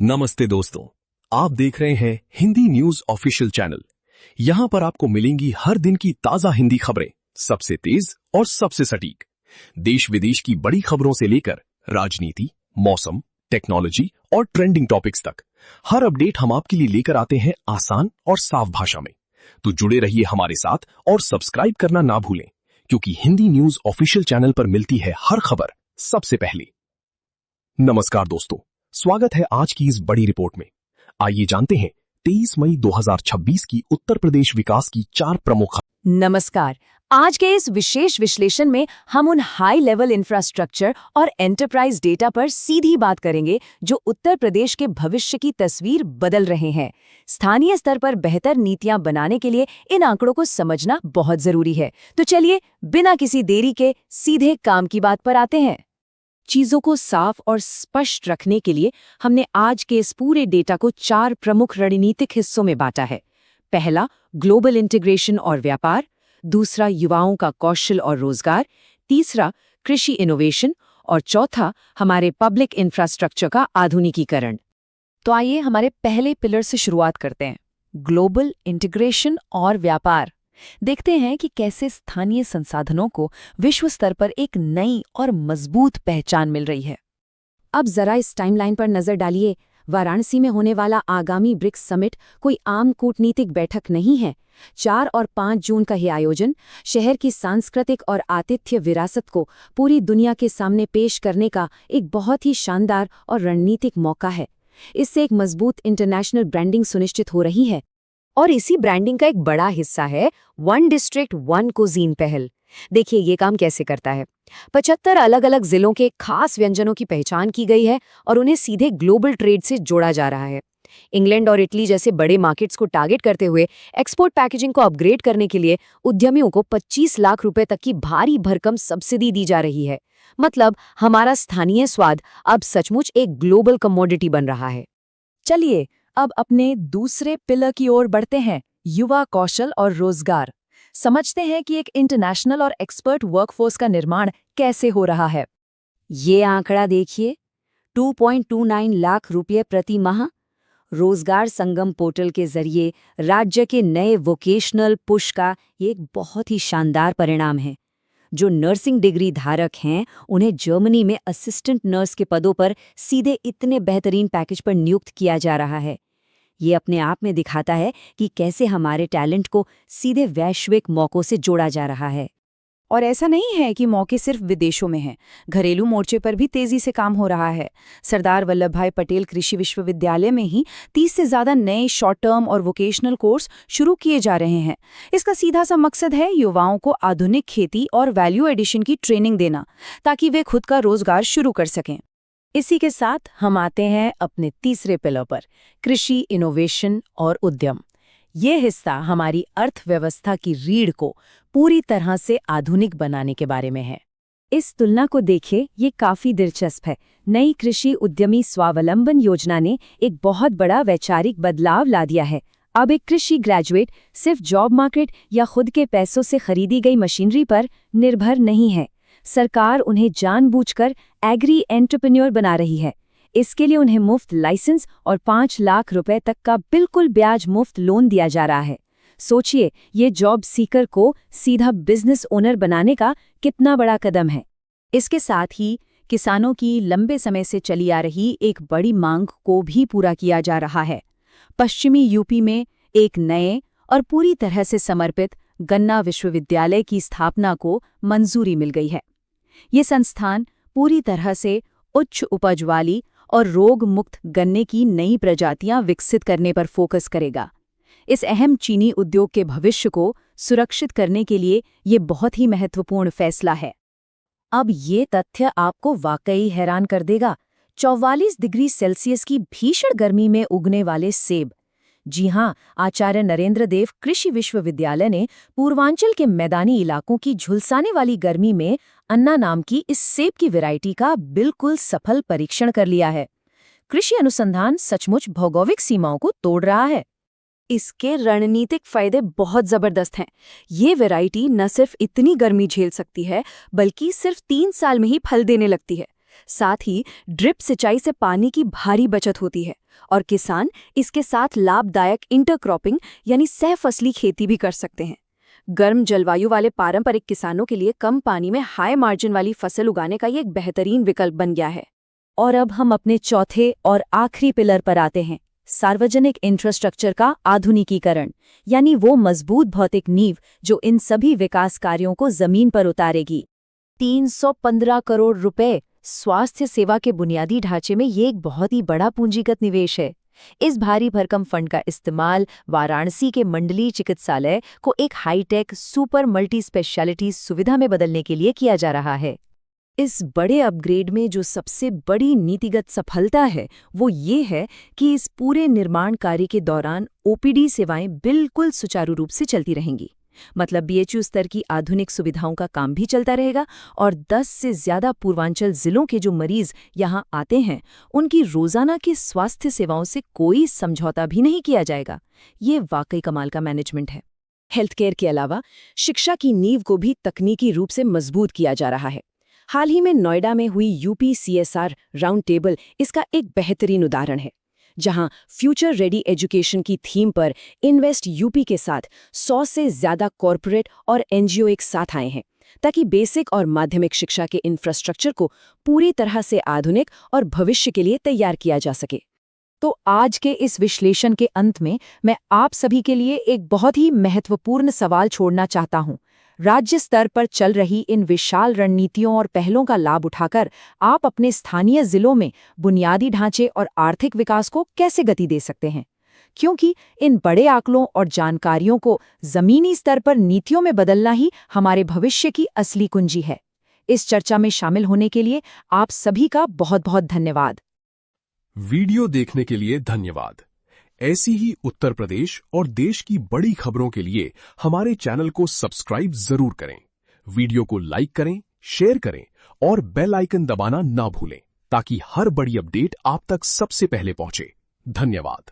नमस्ते दोस्तों, आप देख रहे हैं हिंदी न्यूज ऑफिशियल चैनल। यहाँ पर आपको मिलेंगी हर दिन की ताजा हिंदी खबरें, सबसे तेज और सबसे सटीक। देश विदेश की बड़ी खबरों से लेकर राजनीति, मौसम, टेक्नोलॉजी और ट्रेंडिंग टॉपिक्स तक हर अपडेट हम आपके लिए लेकर आते हैं आसान और साफ भाषा में। तो जुड़े रहिए हमारे साथ और सब्सक्राइब करना ना भूलें, क्योंकि हिंदी न्यूज ऑफिशियल चैनल पर मिलती है हर खबर सबसे पहले। नमस्कार दोस्तों, स्वागत है आज की इस बड़ी रिपोर्ट में। आइए जानते हैं 23 मई 2026 की उत्तर प्रदेश विकास की 4 प्रमुख। नमस्कार। आज के इस विशेष विश्लेषण में हम उन हाई लेवल इंफ्रास्ट्रक्चर और एंटरप्राइज डेटा पर सीधी बात करेंगे जो उत्तर प्रदेश के भविष्य की तस्वीर बदल रहे हैं। स्थानीय स्तर पर बेहतर नीतियां बनाने के लिए इन आंकड़ों को समझना बहुत जरूरी है। तो चलिए बिना किसी देरी के सीधे काम की बात पर आते हैं। चीजों को साफ और स्पष्ट रखने के लिए हमने आज के इस पूरे डेटा को 4 प्रमुख रणनीतिक हिस्सों में बांटा है। पहला, ग्लोबल इंटीग्रेशन और व्यापार। दूसरा, युवाओं का कौशल और रोजगार। तीसरा, कृषि इनोवेशन। और चौथा, हमारे पब्लिक इंफ्रास्ट्रक्चर का आधुनिकीकरण। तो आइए हमारे पहले पिलर से शुरुआत करते हैं, ग्लोबल इंटीग्रेशन और व्यापार। देखते हैं कि कैसे स्थानीय संसाधनों को विश्व स्तर पर एक नई और मजबूत पहचान मिल रही है। अब जरा इस टाइमलाइन पर नजर डालिए। वाराणसी में होने वाला आगामी ब्रिक्स समिट कोई आम कूटनीतिक बैठक नहीं है। 4 और 5 जून का यह आयोजन शहर की सांस्कृतिक और आतिथ्य विरासत को पूरी दुनिया के सामने पेश करने का एक बहुत ही शानदार और रणनीतिक मौका है। इससे एक मजबूत इंटरनेशनल ब्रांडिंग सुनिश्चित हो रही है। और इसी ब्रांडिंग का एक बड़ा हिस्सा है वन डिस्ट्रिक्ट वन कुजीन पहल। देखिए ये काम कैसे करता है। 75 अलग अलग जिलों के खास व्यंजनों की पहचान की गई है और उन्हें सीधे ग्लोबल ट्रेड से जोड़ा जा रहा है। इंग्लैंड और इटली जैसे बड़े मार्केट्स को टारगेट करते हुए एक्सपोर्ट पैकेजिंग को अपग्रेड करने के लिए उद्यमियों को 25 लाख रुपए तक की भारी भरकम सब्सिडी दी जा रही है। मतलब हमारा स्थानीय स्वाद अब सचमुच एक ग्लोबल कमोडिटी बन रहा है। चलिए अब अपने दूसरे पिलर की ओर बढ़ते हैं, युवा कौशल और रोजगार। समझते हैं कि एक इंटरनेशनल और एक्सपर्ट वर्कफोर्स का निर्माण कैसे हो रहा है। ये आंकड़ा देखिए, 2.29 लाख रुपये प्रति माह। रोजगार संगम पोर्टल के जरिए राज्य के नए वोकेशनल पुश का ये एक बहुत ही शानदार परिणाम है। जो नर्सिंग डिग्री धारक हैं उन्हें जर्मनी में असिस्टेंट नर्स के पदों पर सीधे इतने बेहतरीन पैकेज पर नियुक्त किया जा रहा है। ये अपने आप में दिखाता है कि कैसे हमारे टैलेंट को सीधे वैश्विक मौकों से जोड़ा जा रहा है। और ऐसा नहीं है कि मौके सिर्फ विदेशों में हैं, घरेलू मोर्चे पर भी तेजी से काम हो रहा है। सरदार वल्लभ भाई पटेल कृषि विश्वविद्यालय में ही 30 से ज्यादा नए शॉर्ट टर्म और वोकेशनल कोर्स शुरू किए जा रहे हैं। इसका सीधा सा मकसद है युवाओं को आधुनिक खेती और वैल्यू एडिशन की ट्रेनिंग देना, ताकि वे खुद का रोजगार शुरू कर सकें। इसी के साथ हम आते हैं अपने तीसरे पिलर पर, कृषि इनोवेशन और उद्यम। ये हिस्सा हमारी अर्थव्यवस्था की रीढ़ को पूरी तरह से आधुनिक बनाने के बारे में है। इस तुलना को देखिए, ये काफी दिलचस्प है। नई कृषि उद्यमी स्वावलंबन योजना ने एक बहुत बड़ा वैचारिक बदलाव ला दिया है। अब एक कृषि ग्रेजुएट सिर्फ जॉब मार्केट या खुद के पैसों से खरीदी गई मशीनरी पर निर्भर नहीं है। सरकार उन्हें जानबूझकर एग्री एंटरप्रेन्योर बना रही है। इसके लिए उन्हें मुफ्त लाइसेंस और 5 लाख रुपए तक का बिल्कुल ब्याज मुफ्त लोन दिया जा रहा है। सोचिए, ये जॉब सीकर को सीधा बिजनेस ओनर बनाने का कितना बड़ा कदम है। इसके साथ ही किसानों की लंबे समय से चली आ रही एक बड़ी मांग को भी पूरा किया जा रहा है। पश्चिमी यूपी में एक नए और पूरी तरह से समर्पित गन्ना विश्वविद्यालय की स्थापना को मंजूरी मिल गई है। ये संस्थान पूरी तरह से उच्च उपज वाली और रोग मुक्त गन्ने की नई प्रजातियां विकसित करने पर फोकस करेगा। इस अहम चीनी उद्योग के भविष्य को सुरक्षित करने के लिए ये बहुत ही महत्वपूर्ण फैसला है। अब ये तथ्य आपको वाकई हैरान कर देगा, 44 डिग्री सेल्सियस की भीषण गर्मी में उगने वाले सेब। जी हाँ, आचार्य नरेंद्र देव कृषि विश्वविद्यालय ने पूर्वांचल के मैदानी इलाकों की झुलसाने वाली गर्मी में अन्ना नाम की इस सेब की वैरायटी का बिल्कुल सफल परीक्षण कर लिया है। कृषि अनुसंधान सचमुच भौगोलिक सीमाओं को तोड़ रहा है। इसके रणनीतिक फायदे बहुत जबरदस्त हैं। ये वैरायटी न सिर्फ इतनी गर्मी झेल सकती है, बल्कि सिर्फ 3 साल में ही फल देने लगती है। साथ ही ड्रिप सिंचाई से पानी की भारी बचत होती है और किसान इसके साथ लाभदायक इंटरक्रॉपिंग यानी सहफसली खेती भी कर सकते हैं। गर्म जलवायु वाले पारंपरिक किसानों के लिए कम पानी में हाई मार्जिन वाली फसल उगाने का ये एक बेहतरीन विकल्प बन गया है। और अब हम अपने चौथे और आखिरी पिलर पर आते हैं, सार्वजनिक इंफ्रास्ट्रक्चर का आधुनिकीकरण, यानी वो मजबूत भौतिक नींव जो इन सभी विकास कार्यों को जमीन पर उतारेगी। 315 करोड़ रुपए स्वास्थ्य सेवा के बुनियादी ढांचे में ये एक बहुत ही बड़ा पूंजीगत निवेश है। इस भारी भरकम फंड का इस्तेमाल वाराणसी के मंडलीय चिकित्सालय को एक हाईटेक सुपर मल्टी स्पेशलिटी सुविधा में बदलने के लिए किया जा रहा है। इस बड़े अपग्रेड में जो सबसे बड़ी नीतिगत सफलता है वो ये है कि इस पूरे निर्माण कार्य के दौरान ओपीडी सेवाएं बिल्कुल सुचारू रूप से चलती रहेंगी। मतलब बीएचयू स्तर की आधुनिक सुविधाओं का काम भी चलता रहेगा और 10 से ज्यादा पूर्वांचल जिलों के जो मरीज यहाँ आते हैं उनकी रोजाना की स्वास्थ्य सेवाओं से कोई समझौता भी नहीं किया जाएगा। ये वाकई कमाल का मैनेजमेंट है। हेल्थ केयर के अलावा शिक्षा की नींव को भी तकनीकी रूप से मजबूत किया जा रहा है। हाल ही में नोएडा में हुई यूपी CSR राउंड टेबल इसका एक बेहतरीन उदाहरण है, जहां फ्यूचर रेडी एजुकेशन की थीम पर इन्वेस्ट यूपी के साथ 100 से ज्यादा कॉरपोरेट और NGO एक साथ आए हैं ताकि बेसिक और माध्यमिक शिक्षा के इंफ्रास्ट्रक्चर को पूरी तरह से आधुनिक और भविष्य के लिए तैयार किया जा सके। तो आज के इस विश्लेषण के अंत में मैं आप सभी के लिए एक बहुत ही महत्वपूर्ण सवाल छोड़ना चाहता हूं। राज्य स्तर पर चल रही इन विशाल रणनीतियों और पहलों का लाभ उठाकर आप अपने स्थानीय जिलों में बुनियादी ढांचे और आर्थिक विकास को कैसे गति दे सकते हैं? क्योंकि इन बड़े आंकड़ों और जानकारियों को जमीनी स्तर पर नीतियों में बदलना ही हमारे भविष्य की असली कुंजी है। इस चर्चा में शामिल होने के लिए आप सभी का बहुत बहुत धन्यवाद। वीडियो देखने के लिए धन्यवाद। ऐसी ही उत्तर प्रदेश और देश की बड़ी खबरों के लिए हमारे चैनल को सब्सक्राइब जरूर करें। वीडियो को लाइक करें, शेयर करें और बेल आइकन दबाना ना भूलें ताकि हर बड़ी अपडेट आप तक सबसे पहले पहुंचे। धन्यवाद।